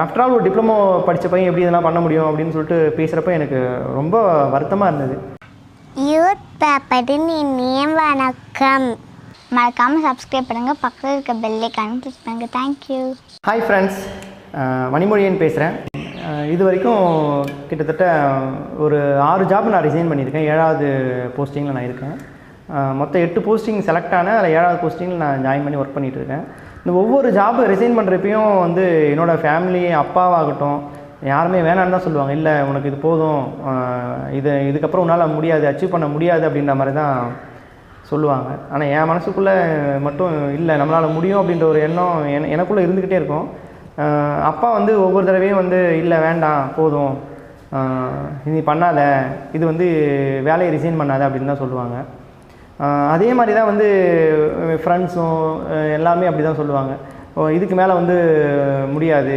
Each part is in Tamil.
ஆஃப்டர் ஆல் ஒரு டிப்ளமோ படித்த பையன் எப்படி இதெல்லாம் பண்ண முடியும் அப்படின்னு சொல்லிட்டு பேசுகிறப்ப எனக்கு ரொம்ப வருத்தமாக இருந்தது. யூத் பேப்பரின் இனிய வணக்கம். மறக்காமல் சப்ஸ்கிரைப் பண்ணுங்கள், பக்கத்தில் இருக்க பெல் ஐகானை கிளிக் பண்ணுங்கள். தேங்க்யூ. ஹாய் ஃப்ரெண்ட்ஸ், மணிமொழியன் பேசுகிறேன். இது வரைக்கும் கிட்டத்தட்ட ஒரு 6 ஜாப் நான் ரிசைன் பண்ணியிருக்கேன். 7வது போஸ்டிங்கில் நான் இருக்கேன். மொத்தம் 8 போஸ்டிங் செலக்ட் ஆனேன். அதில் 7வது போஸ்டிங்கில் நான் ஜாயின் பண்ணி ஒர்க் பண்ணிகிட்ருக்கேன். இந்த ஒவ்வொரு ஜாப் ரிசைன் பண்ணுறப்பையும் வந்து என்னோடய ஃபேமிலி, அப்பாவாகட்டும், யாருமே வேணான்னு தான் சொல்லுவாங்க. இல்லை உனக்கு இது போதும், இதுக்கப்புறம் உன்னால் முடியாது, அச்சீவ் பண்ண முடியாது அப்படின்ற மாதிரி தான் சொல்லுவாங்க. ஆனால் என் மனசுக்குள்ளே மட்டும் இல்லை, நம்மளால் முடியும் அப்படின்ற ஒரு எண்ணம் எனக்குள்ளே இருந்துக்கிட்டே இருக்கும். அப்பா வந்து ஒவ்வொரு தடவையும் வந்து இல்லை வேண்டாம் போதும், நீ பண்ணாத, இது வந்து வேலையை ரிசைன் பண்ணாத அப்படின்னு தான் சொல்லுவாங்க. அதே மாதிரி தான் வந்து ஃப்ரெண்ட்ஸும் எல்லாமே அப்படி தான் சொல்லுவாங்க. இதுக்கு மேலே வந்து முடியாது,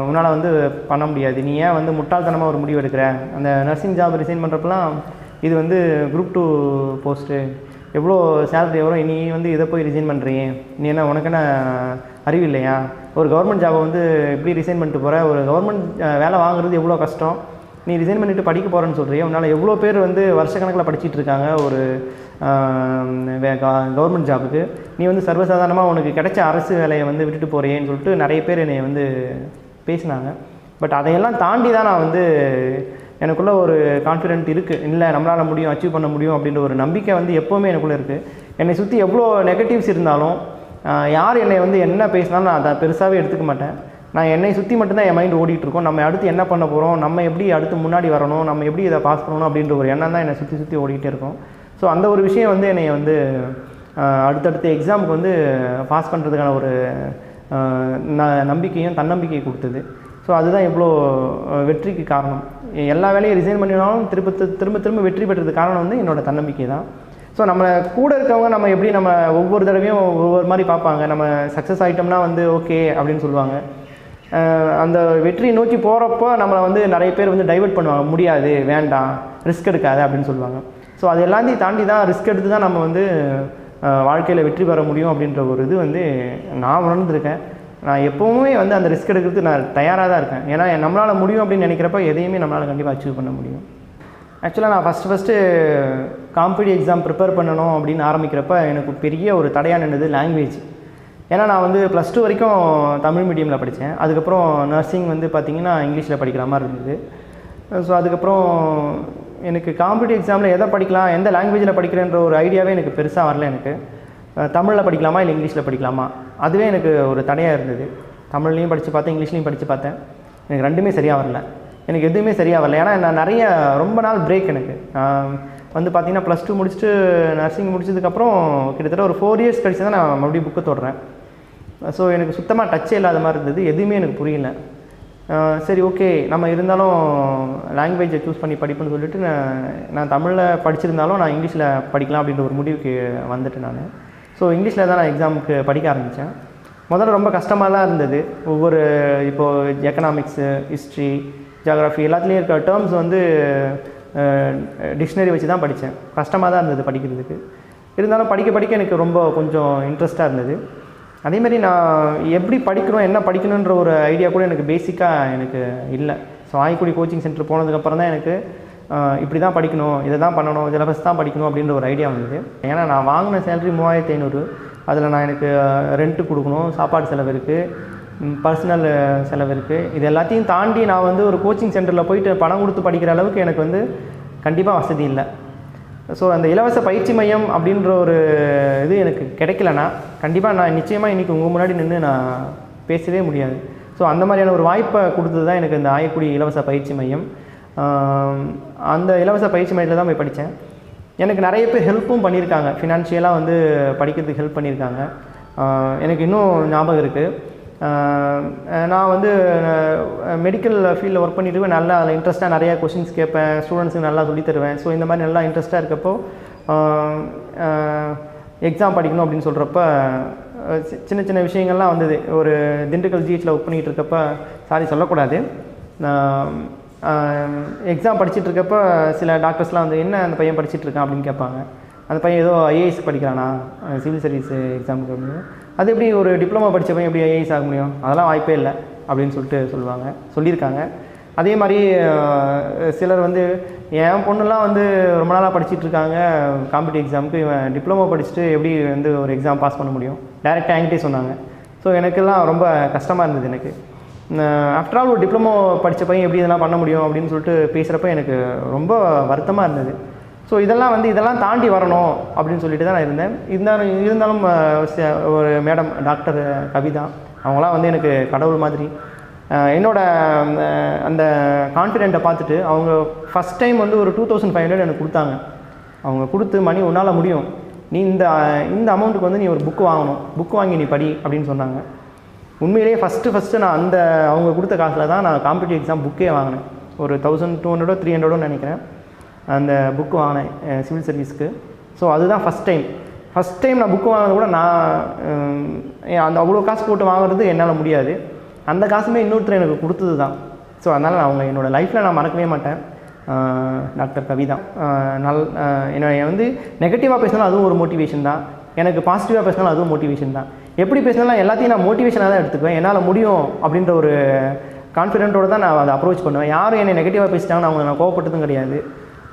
உன்னால் வந்து பண்ண முடியாது, நீ ஏன் வந்து முட்டாள்தனமாக ஒரு முடிவு எடுக்கிற, அந்த நர்சிங் ஜாப் ரிசைன் பண்ணுறப்பெல்லாம் இது வந்து குரூப் 2 போஸ்ட்டு, எவ்வளோ சேலரி வரும், நீ வந்து இதை போய் ரிசைன் பண்ணுறீங்க, நீ என்ன உனக்கு என்ன அறிவு இல்லையா, ஒரு கவர்மெண்ட் ஜாபை வந்து எப்படி ரிசைன் பண்ணிட்டு போகிற, ஒரு கவர்மெண்ட் வேலை வாங்குறது எவ்வளோ கஷ்டம், நீ ரிசைன் பண்ணிவிட்டு படிக்க போகிறேன்னு சொல்கிறிய, உன்னால் எவ்வளோ பேர் வந்து வருஷக்கணக்கில் படிச்சுட்டு இருக்காங்க ஒரு கவர்மெண்ட் ஜாபுக்கு, நீ வந்து சர்வசாதாரணமாக உனக்கு கிடைச்ச அரசு வேலையை வந்து விட்டுட்டு போகிறேன்னு சொல்லிட்டு நிறைய பேர் என்னை வந்து பேசினாங்க. பட் அதையெல்லாம் தாண்டி தான் நான் வந்து எனக்குள்ளே ஒரு கான்ஃபிடென்ட் இருக்குது, இல்லை நம்மளால் முடியும், அச்சீவ் பண்ண முடியும் அப்படின்ற ஒரு நம்பிக்கை வந்து எப்போவுமே எனக்குள்ளே இருக்குது. என்னை சுற்றி எவ்வளோ நெகட்டிவ்ஸ் இருந்தாலும், யார் என்னை வந்து என்ன பேசினாலும் நான் அதை பெருசாகவே எடுத்துக்க மாட்டேன். நான் என்னை சுற்றி மட்டும்தான் என் மைண்ட் ஓடிட்டுருக்கோம். நம்ம அடுத்து என்ன பண்ண போகிறோம், நம்ம எப்படி அடுத்து முன்னாடி வரணும், நம்ம எப்படி இதை பாஸ் பண்ணணும் அப்படின்ற ஒரு எண்ணம் தான் என்னை சுற்றி ஓடிக்கிட்டே இருக்கும். ஸோ அந்த ஒரு விஷயம் வந்து என்னை வந்து அடுத்தடுத்த எக்ஸாமுக்கு வந்து பாஸ் பண்ணுறதுக்கான ஒரு நம்பிக்கையும் தன்னம்பிக்கையும் கொடுத்தது. ஸோ அதுதான் இவ்வளோ வெற்றிக்கு காரணம். எல்லா வேலையும் ரிசைன் பண்ணினாலும் திரும்ப வெற்றி பெற்றதுக்கு காரணம் வந்து என்னோடய தன்னம்பிக்கை தான். ஸோ நம்ம கூட இருக்கவங்க நம்ம எப்படி நம்ம ஒவ்வொரு தடவையும் ஒவ்வொரு மாதிரி பார்ப்பாங்க. நம்ம சக்ஸஸ் ஆகிட்டோம்னா வந்து ஓகே அப்படின்னு சொல்லுவாங்க. அந்த வெற்றியை நோக்கி போகிறப்போ நம்மளை வந்து நிறைய பேர் வந்து டைவர்ட் பண்ணுவாங்க, முடியாது, வேண்டாம், ரிஸ்க் எடுக்காது அப்படின்னு சொல்லுவாங்க. ஸோ அது எல்லாத்தையும் தாண்டி தான் ரிஸ்க் எடுத்து தான் நம்ம வந்து வாழ்க்கையில் வெற்றி பெற முடியும் அப்படின்ற ஒரு இது வந்து நான் உணர்ந்துருக்கேன். நான் எப்போவுமே வந்து அந்த ரிஸ்க் எடுக்கிறதுக்கு நான் தயாராக தான் இருக்கேன். ஏன்னா நம்மளால் முடியும் அப்படின்னு நினைக்கிறப்ப எதையுமே நம்மளால் கண்டிப்பாக அச்சீவ் பண்ண முடியும். ஆக்சுவலாக நான் ஃபஸ்ட்டு காம்படிட்டிவ் எக்ஸாம் ப்ரிப்பேர் பண்ணணும் அப்படின்னு ஆரம்பிக்கிறப்ப எனக்கு பெரிய ஒரு தடையாக நின்றது லாங்குவேஜ். ஏன்னா நான் வந்து +2 வரைக்கும் தமிழ் மீடியமில் படித்தேன். அதுக்கப்புறம் நர்சிங் வந்து பார்த்திங்கன்னா இங்கிலீஷில் படிக்கிற மாதிரி இருந்தது. ஸோ அதுக்கப்புறம் எனக்கு காம்படிட்டிவ் எக்ஸாமில் எதை படிக்கலாம், எந்த லாங்குவேஜில் படிக்கிறேன்ற ஒரு ஐடியாவே எனக்கு பெருசாக வரல. எனக்கு தமிழில் படிக்கலாமா இல்லை இங்கிலீஷில் படிக்கலாமா, அதுவே எனக்கு ஒரு தடையாக இருந்தது. தமிழ்லையும் படித்து பார்த்தேன், இங்கிலீஷ்லையும் படித்து பார்த்தேன், எனக்கு ரெண்டுமே சரியாக வரல. எனக்கு எதுவுமே சரியாக வரல. ஏன்னா நான் ரொம்ப நாள் பிரேக். எனக்கு வந்து பார்த்திங்கன்னா +2 முடிச்சுட்டு நர்சிங் முடிச்சதுக்கப்புறம் கிட்டத்தட்ட ஒரு 4 இயர்ஸ் கழிச்சு தான் நான் மறுபடியும் புக்கை தொடுறேன். ஸோ எனக்கு சுத்தமாக டச்சே இல்லாத மாதிரி இருந்தது, எதுவுமே எனக்கு புரியல. சரி ஓகே, நம்ம இருந்தாலும் லாங்குவேஜை சூஸ் பண்ணி படிப்புன்னு சொல்லிட்டு நான் தமிழில் படிச்சிருந்தாலும் நான் இங்கிலீஷில் படிக்கலாம் அப்படின்ற ஒரு முடிவுக்கு வந்துட்டேன் நான். ஸோ இங்கிலீஷில் தான் நான் எக்ஸாமுக்கு படிக்க ஆரம்பித்தேன். முதல்ல ரொம்ப கஷ்டமாக தான் இருந்தது. ஒவ்வொரு இப்போது எக்கனாமிக்ஸு, ஹிஸ்ட்ரி, ஜியாகிரஃபி எல்லாத்துலேயும் இருக்க டேர்ம்ஸ் வந்து டிக்ஷனரி வச்சு தான் படித்தேன். கஷ்டமாக தான் இருந்தது படிக்கிறதுக்கு. இருந்தாலும் படிக்க எனக்கு ரொம்ப கொஞ்சம் இன்ட்ரெஸ்ட்டாக இருந்தது. அதேமாதிரி நான் எப்படி படிக்கணும், என்ன படிக்கணுன்ற ஒரு ஐடியா கூட எனக்கு பேசிக்காக எனக்கு இல்லை. ஸோ ஆய்க்குடி கோச்சிங் சென்டர் போனதுக்கப்புறம் தான் எனக்கு இப்படி தான் படிக்கணும், இதை தான் பண்ணணும், சிலபஸ் தான் படிக்கணும் அப்படின்ற ஒரு ஐடியா வந்தது. ஏன்னா நான் வாங்கின சேலரி 3500, அதில் நான் எனக்கு ரெண்ட்டு கொடுக்கணும், சாப்பாடு செலவு இருக்குது, பர்சனல் செலவு இருக்குது. இது எல்லாத்தையும் தாண்டி நான் வந்து ஒரு கோச்சிங் சென்டரில் போயிட்டு பணம் கொடுத்து படிக்கிற அளவுக்கு எனக்கு வந்து கண்டிப்பாக வசதி இல்லை. ஸோ அந்த இலவச பயிற்சி மையம் அப்படின்ற ஒரு இது எனக்கு கிடைக்கலனா கண்டிப்பாக நான் நிச்சயமாக இன்றைக்கி உங்கள் முன்னாடி நின்று நான் பேசவே முடியாது. ஸோ அந்த மாதிரியான ஒரு வாய்ப்பை கொடுத்தது தான் எனக்கு இந்த ஆயக்குடி இலவச பயிற்சி மையம். அந்த இலவச பயிற்சி மையத்தில் தான் போய் படித்தேன். எனக்கு நிறைய பேர் ஹெல்ப்பும் பண்ணியிருக்காங்க, ஃபினான்ஷியலாக வந்து படிக்கிறதுக்கு ஹெல்ப் பண்ணியிருக்காங்க. எனக்கு இன்னும் ஞாபகம் இருக்குது. நான் வந்து மெடிக்கல் ஃபீல்டில் ஒர்க் பண்ணிட்டு நல்லா அதில் இன்ட்ரெஸ்ட்டாக நிறையா கொஷின்ஸ் கேட்பேன், ஸ்டூடெண்ட்ஸுக்கு நல்லா சொல்லி தருவேன். ஸோ இந்த மாதிரி நல்லா இன்ட்ரெஸ்ட்டாக இருக்கப்போ எக்ஸாம் படிக்கணும் அப்படின்னு சொல்கிறப்ப சின்ன விஷயங்கள்லாம் வந்தது. ஒரு திண்டுக்கல் ஜிஹெச்சில் ஒர்க் பண்ணிகிட்டு இருக்கப்போ, சாரி சொல்லக்கூடாது, எக்ஸாம் படிச்சுட்ருக்கப்போ சில டாக்டர்ஸ்லாம் வந்து என்ன அந்த பையன் படிச்சுட்ருக்கான் அப்படின்னு கேட்பாங்க. அந்த பையன் ஏதோ ஐஏஎஸ் படிக்கிறானா, சிவில் சர்வீஸ் எக்ஸாமுக்கு அப்படின்னு. அது எப்படி ஒரு டிப்ளமோ படித்த பையன் எப்படி ஐஏஎஸ் ஆக முடியும், அதெல்லாம் வாய்ப்பே இல்லை. அப்படின்னு சொல்லியிருக்காங்க. அதே மாதிரி சிலர் வந்து என் பொண்ணுலாம் வந்து ரொம்ப நாளாக படிச்சுட்டு இருக்காங்க காம்படிட்டிவ் எக்ஸாமுக்கு, இவன் டிப்ளமோ படிச்சுட்டு எப்படி வந்து ஒரு எக்ஸாம் பாஸ் பண்ண முடியும், டைரெக்டாக என்கிட்டே சொன்னாங்க. ஸோ எனக்கெல்லாம் ரொம்ப கஷ்டமாக இருந்தது. எனக்கு ஆஃப்டர் ஆல் ஒரு டிப்ளமோ படித்த பையன் எப்படி இதெல்லாம் பண்ண முடியும் அப்படின்னு சொல்லிட்டு பேசுகிறப்ப எனக்கு ரொம்ப வருத்தமாக இருந்தது. ஸோ இதெல்லாம் தாண்டி வரணும் அப்படின்னு சொல்லிட்டு தான் நான் இருந்தேன். இருந்தாலும் ஒரு மேடம் டாக்டர் கவிதா அவங்களாம் வந்து எனக்கு கடவுள் மாதிரி. என்னோட அந்த கான்ஃபிடென்ட்டை பார்த்துட்டு அவங்க ஃபஸ்ட் டைம் வந்து ஒரு 2500 எனக்கு கொடுத்தாங்க. அவங்க கொடுத்து, மணி உன்னால் முடியும், நீ இந்த அமௌண்ட்டுக்கு வந்து நீ ஒரு புக்கு வாங்கணும், புக்கு வாங்கி நீ படி அப்படின்னு சொன்னாங்க. உண்மையிலேயே ஃபஸ்ட்டு நான் அவங்க கொடுத்த காசில் தான் நான் காம்படிட்டிவ் எக்ஸாம் புக்கே வாங்கினேன். ஒரு 1200 300 நினைக்கிறேன் அந்த புக்கு வாங்கினேன் சிவில் சர்வீஸ்க்கு. ஸோ அதுதான் ஃபஸ்ட் டைம் நான் புக்கு வாங்கினது கூட நான் அவ்வளோ காசு போட்டு வாங்குறது என்னால் முடியாது. அந்த காசுமே இன்னொருத்தர் எனக்கு கொடுத்தது தான். ஸோ அதனால் நான் அவங்க என்னோடய லைஃப்பில் நான் மறக்கவே மாட்டேன். டாக்டர் கவிதா என்னை வந்து நெகட்டிவாக பேசினாலும் அதுவும் ஒரு மோட்டிவேஷன் தான், எனக்கு பாசிட்டிவாக பேசினாலும் அதுவும் மோட்டிவேஷன் தான். எப்படி பேசினாலும் எல்லாத்தையும் நான் மோட்டிவேஷனாக தான் எடுத்துக்குவேன். என்னால் முடியும் அப்படின்ற ஒரு கான்ஃபிடென்ட்டோடு தான் நான் அதை அப்ரோச் பண்ணுவேன். யாரும் என்னை நெகட்டிவாக பேசிட்டாங்கன்னு அவங்க நான் கோவப்பட்டதும் கிடையாது.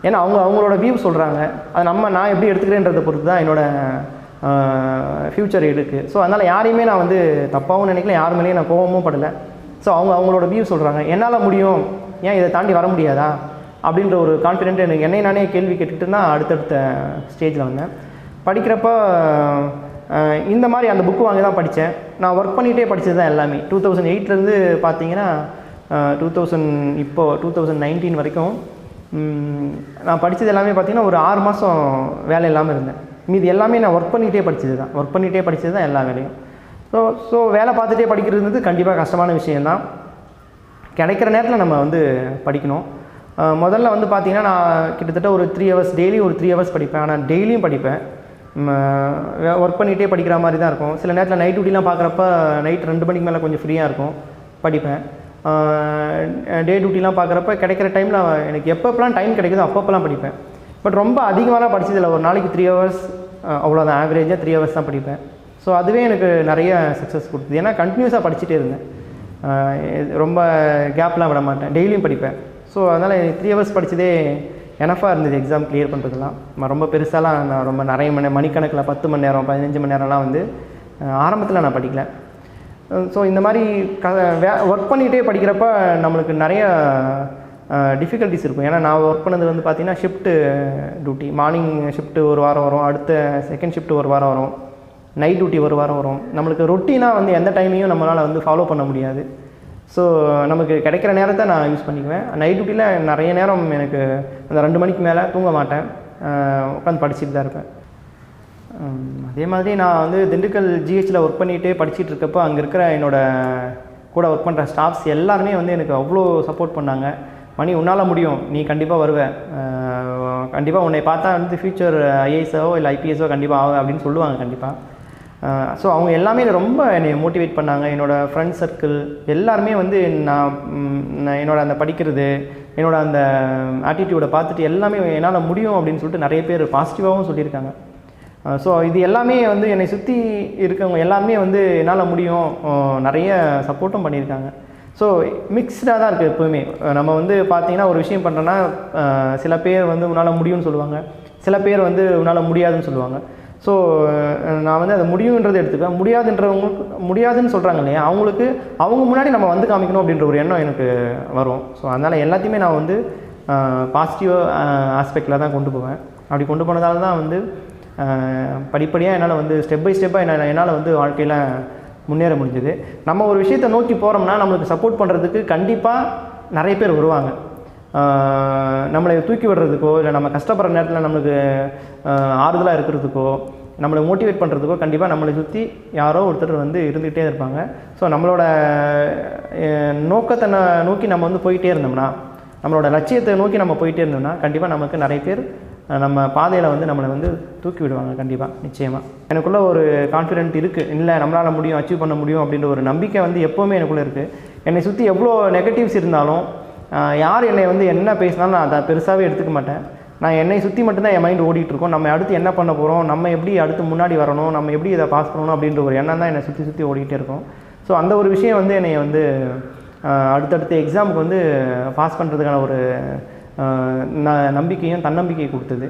ஏன்னா அவங்களோட வியூ சொல்கிறாங்க, அது நான் எப்படி எடுத்துக்கிறேன்றதை பொறுத்து தான் என்னோடய ஃப்யூச்சர் இருக்குது. ஸோ அதனால் யாரையுமே நான் வந்து தப்பாகவும் நினைக்கல, யார் மேலேயும் நான் கோவமும் படலை. ஸோ அவங்களோட வியூ சொல்கிறாங்க, என்னால் முடியும், ஏன் இதை தாண்டி வர முடியாதா அப்படின்ற ஒரு கான்ஃபிடென்ட் எனக்கு என்னை நானே கேள்வி கேட்டுக்கிட்டு தான் அடுத்தடுத்த ஸ்டேஜில் வந்தேன். படிக்கிறப்ப இந்த மாதிரி அந்த புக்கு வாங்கி தான் படித்தேன். நான் ஒர்க் பண்ணிகிட்டே படித்தது தான் எல்லாமே. 2008 பார்த்தீங்கன்னா 2019 வரைக்கும் நான் படித்தது எல்லாமே பார்த்திங்கன்னா ஒரு 6 மாதம் வேலை இல்லாமல் இருந்தேன். மீது எல்லாமே நான் ஒர்க் பண்ணிகிட்டே படித்தது தான் எல்லா வேலையும். ஸோ வேலை பார்த்துட்டே படிக்கிறது கண்டிப்பாக கஷ்டமான விஷயந்தான். கிடைக்கிற நேரத்தில் நம்ம வந்து படிக்கணும். முதல்ல வந்து பார்த்திங்கன்னா நான் கிட்டத்தட்ட ஒரு 3 ஹவர்ஸ் டெய்லி ஒரு 3 ஹவர்ஸ் படிப்பேன். ஆனால் டெய்லியும் படிப்பேன். ஒர்க் பண்ணிகிட்டே படிக்கிற மாதிரி தான் இருக்கும். சில நேரத்தில் நைட் டியூட்டிலாம் பார்க்குறப்ப நைட் 2 மணிக்கு மேலே கொஞ்சம் ஃப்ரீயாக இருக்கும், படிப்பேன். டே டியூட்டிலாம் பார்க்குறப்ப கிடைக்கிற டைமில் எனக்கு எப்பப்பெல்லாம் டைம் கிடைக்குதோ அப்பப்பெல்லாம் படிப்பேன். பட் ரொம்ப அதிகமாகலாம் படித்ததில்லை. ஒரு நாளைக்கு 3 ஹவர்ஸ் அவ்வளோதான், ஆவரேஜாக 3 ஹவர்ஸ் தான் படிப்பேன். ஸோ அதுவே எனக்கு நிறைய சக்ஸஸ் கொடுத்தது. ஏன்னா கண்டினியூஸாக படிச்சுட்டே இருந்தேன், ரொம்ப கேப்லாம் விட மாட்டேன், டெய்லியும் படிப்பேன். ஸோ அதனால் 3 ஹவர்ஸ் படித்ததே எனஃபாக இருந்தது எக்ஸாம் கிளியர் பண்ணுறதுலாம். ரொம்ப பெருசாலாம் நான் ரொம்ப நிறைய மணிக்கணக்கில் 10 மணி நேரம் 15 மணி நேரம்லாம் வந்து ஆரம்பத்தில் நான் படிக்கல. ஸோ இந்த மாதிரி ஒர்க் பண்ணிகிட்டே படிக்கிறப்ப நம்மளுக்கு நிறைய டிஃபிகல்ட்டிஸ் இருக்கும். ஏன்னா நான் ஒர்க் பண்ணது வந்து பார்த்திங்கன்னா ஷிஃப்ட்டு டியூட்டி. மார்னிங் ஷிஃப்ட்டு ஒரு வாரம் வரும், அடுத்த செகண்ட் ஷிஃப்ட்டு ஒரு வாரம் வரும், நைட் டியூட்டி ஒரு வாரம் வரும். நம்மளுக்கு ரொட்டீனாக வந்து எந்த டைமையும் நம்மளால் வந்து ஃபாலோ பண்ண முடியாது. ஸோ நமக்கு கிடைக்கிற நேரத்தை நான் யூஸ் பண்ணிக்குவேன். நைட் டியூட்டியில் நிறைய நேரம் எனக்கு அந்த 2 மணிக்கு மேலே தூங்க மாட்டேன், உட்காந்து படிச்சுட்டு தான் இருப்பேன். அதே மாதிரி நான் வந்து திண்டுக்கல் ஜிஹெச்சில் ஒர்க் பண்ணிகிட்டே படிச்சுட்டு இருக்கப்போ அங்கே இருக்கிற என்னோடய கூட ஒர்க் பண்ணுற ஸ்டாஃப்ஸ் எல்லாருமே வந்து எனக்கு அவ்வளோ சப்போர்ட் பண்ணாங்க. மணி உன்னால் முடியும், நீ கண்டிப்பாக வருவேன், கண்டிப்பாக உன்னை பார்த்தா வந்து ஃப்யூச்சர் ஐஏஎஸோ இல்லை ஐபிஎஸோ கண்டிப்பாக ஆகும் அப்படின்னு சொல்லுவாங்க கண்டிப்பாக. ஸோ அவங்க எல்லாமே ரொம்ப என்னை மோட்டிவேட் பண்ணாங்க. என்னோடய ஃப்ரெண்ட் சர்க்கிள் எல்லாருமே வந்து நான் என்னோடய அந்த படிக்கிறது, என்னோடய அந்த ஆட்டிடியூடை பார்த்துட்டு எல்லாமே என்னால் முடியும் அப்படின்னு சொல்லிட்டு நிறைய பேர் பாசிட்டிவாகவும் சொல்லியிருக்காங்க. ஸோ இது எல்லாமே வந்து என்னை சுற்றி இருக்கவங்க எல்லாருமே வந்து என்னால் முடியும் நிறைய சப்போர்ட்டும் பண்ணியிருக்காங்க. ஸோ மிக்ஸ்டாக தான் இருக்குது எப்போவுமே. நம்ம வந்து பார்த்திங்கன்னா ஒரு விஷயம் பண்ணுறோன்னா சில பேர் வந்து உன்னால் முடியும்னு சொல்லுவாங்க, சில பேர் வந்து உன்னால் முடியாதுன்னு சொல்லுவாங்க. ஸோ நான் வந்து அதை முடியுன்றதை எடுத்துப்பேன். முடியாதுன்னு சொல்கிறாங்க இல்லையா, அவங்களுக்கு அவங்க முன்னாடி நம்ம வந்து காமிக்கணும் அப்படின்ற ஒரு எண்ணம் எனக்கு வரும். ஸோ அதனால் எல்லாத்தையுமே நான் வந்து பாசிட்டிவ் ஆஸ்பெக்டில் தான் கொண்டு போவேன். அப்படி கொண்டு போனதால தான் வந்து படிப்படியாக என்னால் வந்து ஸ்டெப் பை ஸ்டெப்பாக என்னால் வந்து வாழ்க்கையில் முன்னேற முடிஞ்சது. நம்ம ஒரு விஷயத்தை நோக்கி போகிறோம்னா நம்மளுக்கு சப்போர்ட் பண்ணுறதுக்கு கண்டிப்பாக நிறைய பேர் வருவாங்க. நம்மளை தூக்கி விடுறதுக்கோ இல்லை நம்ம கஷ்டப்படுற நேரத்தில் நம்மளுக்கு ஆறுதலாக இருக்கிறதுக்கோ நம்மளை மோட்டிவேட் பண்ணுறதுக்கோ கண்டிப்பாக நம்மளை சுற்றி யாரோ ஒருத்தர் வந்து இருந்துகிட்டே இருப்பாங்க. ஸோ நம்மளோட நோக்கத்தை நோக்கி நம்ம வந்து போயிட்டே இருந்தோம்னா, நம்மளோட லட்சியத்தை நோக்கி நம்ம போயிட்டே இருந்தோம்னா கண்டிப்பாக நமக்கு நிறைய பேர் நம்ம பாதையில் வந்து நம்மளை வந்து தூக்கி விடுவாங்க. கண்டிப்பாக நிச்சயமாக எனக்குள்ளே ஒரு கான்ஃபிடென்ட் இருக்குது, இல்லை நம்மளால் முடியும், அச்சீவ் பண்ண முடியும் அப்படின்ற ஒரு நம்பிக்கை வந்து எப்போவுமே எனக்குள்ளே இருக்குது. என்னை சுற்றி எவ்வளோ நெகட்டிவ்ஸ் இருந்தாலும் யார் என்னை வந்து என்ன பேசினாலும் நான் அதை பெருசாகவே எடுத்துக்க மாட்டேன். நான் என்னை சுற்றி மட்டும்தான் என் மைண்ட் ஓடிட்டுருக்கோம். நம்ம அடுத்து என்ன பண்ண போகிறோம், நம்ம எப்படி அடுத்து முன்னாடி வரணும், நம்ம எப்படி இதை பாஸ் பண்ணணும் அப்படின்ற ஒரு எண்ணம் தான் என்னை சுற்றி ஓடிக்கிட்டே இருக்கும். ஸோ அந்த ஒரு விஷயம் வந்து என்னை வந்து அடுத்தடுத்த எக்ஸாமுக்கு வந்து பாஸ் பண்ணுறதுக்கான ஒரு நம்பிக்கையும் தன்னம்பிக்கையை கொடுத்தது.